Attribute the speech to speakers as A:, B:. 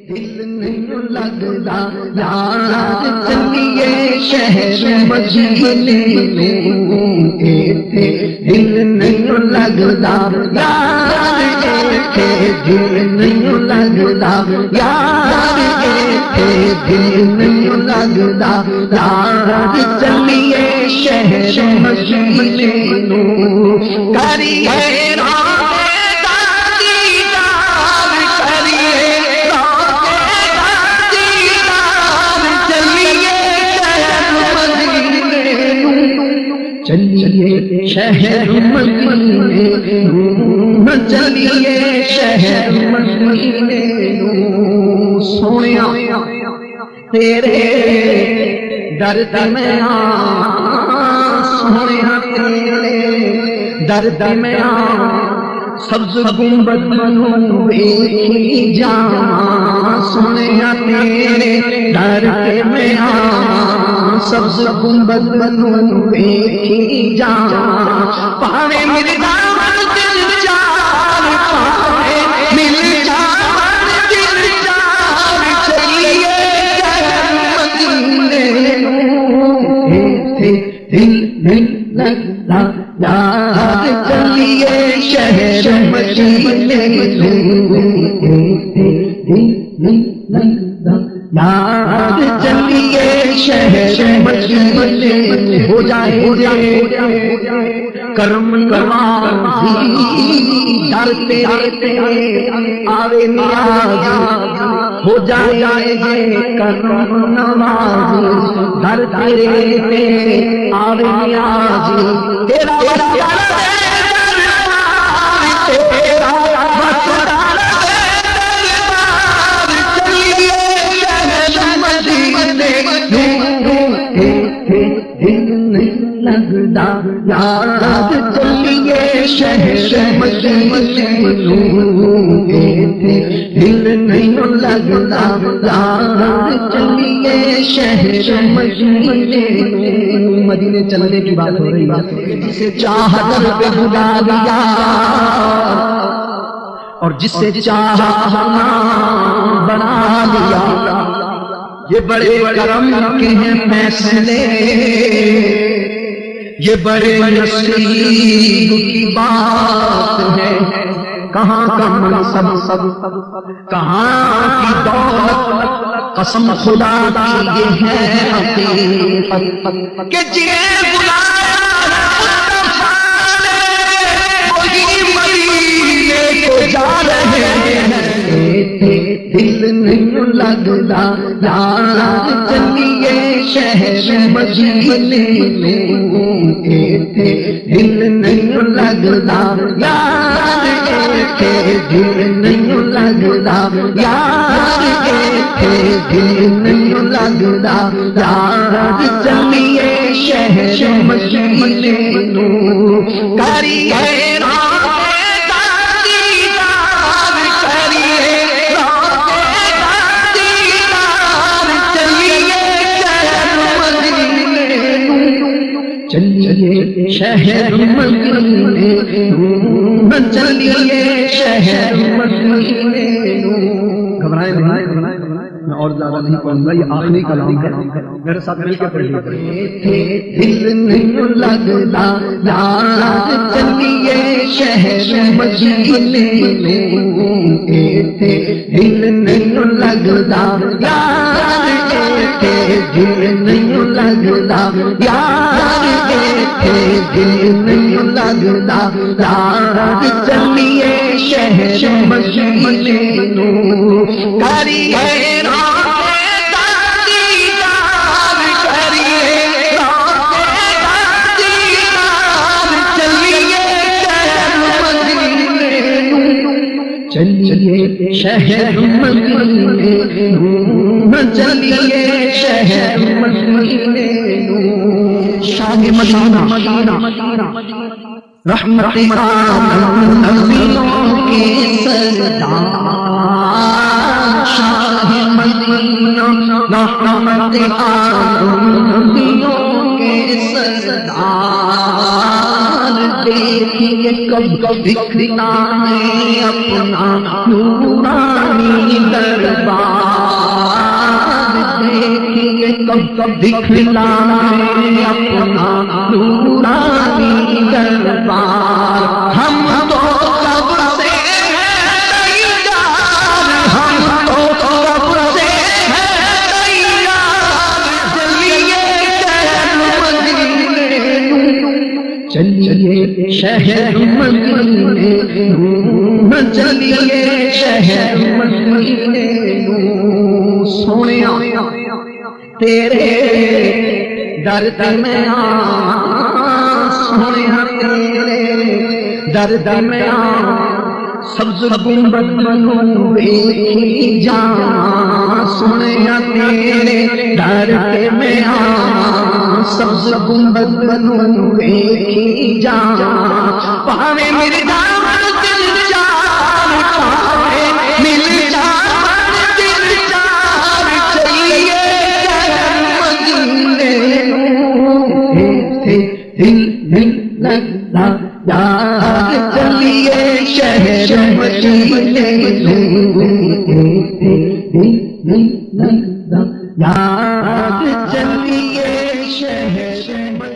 A: دل نہیں لگتا یار چلیے شہر مدینے میں، دل نہیں لگتا یار دل نہیں لگتا یار دل نہیں لگتا یار چلیے شہر مدینے میں، کریے چلیے شہر مدینے نوں، چلیے شہر مدینے نوں، سونیا تیرے درد میں سونیا تیرے درد میں سبز گنبد بنوں ایک جاں، سونیا تیرے درد میں سبز گنبد بنوں ایک جاں، پاوے میرے دامن دل جان، پاوے میرے دامن دل جان، چلیے شہر مدینے نوں، دل نہیں لگتا یار چلیے شہر مدینے نوں، دل نہیں لگتا یار چلیے شہر مدینے میں، ہو جائے کرم نوازی در تیرے آوے نیاز، ہو جائے کرم نوازی در تیرے آوے نیاز، تیرا لگتا یار چلیے شہر مدینے نوں، دل نہیں لگتا یار چلیے شہر مدینے نوں، مدینے چلنے کی بات ہو رہی ہے، جسے چاہ در پہ بلا لیا اور جسے چاہ بنا لیا، یہ بڑے کرم کے ہیں فیصلے، یہ بڑے نصیب کی بات ہے، کہاں کا منصب کہاں کی دولت، قسم خدا کی یہ ہے حقیقت کہ جنہیں بلایا وہی مدینے کو جا رہے ہیں، دل نہیں لگتا یار چلیے شہر مدینے میں، دل نہیں لگتا یار دل نہیں لگتا یار دل نہیں لگتا یار چلیے شہر مدینے نوں، کریے چلیے شہر مدینے نوں، چلیے شہر مدینے نوں، گھبرائے میں اور زیادہ نہیں پڑھوں گا، یہ آخری کلام ہے، میرے ساتھ مل کے پڑھیے، دل نہیں لگتا یار چلیے شہر مدینے نوں، دل نہیں لگتا یار دل نہیں لگتا یار دل نہیں لگتا یار چلیے شہر مدینے نوں، کریے چلیے شہر مدینے نوں، چلیے شہر مدینے نوں، شاہ مدینہ رحمت عالم نبیوں کے سردار، شاہ مدینہ رحمت عالم نبیوں کے سردار، دیکھیے کب دکھتا ہے اپنا نورانی دربار، تو دکھلائیں اپنا نورانی دربار ہم تو کب سے چلیے شہر مدینے چلیے شہر مدینے سونیا تیرے درد میں سونیا تیرے درد میں سبز گنبد بنوں ایک جان سونیا تیرے درد میں سبز گنبد بنوں ایک جان پاوے میرے دامن دل جان پاوے میرے دامن دل جان چلیے مدینے دل لگتا یاد چلیے شہر مدینے دل لگتا یاد چلیے شہر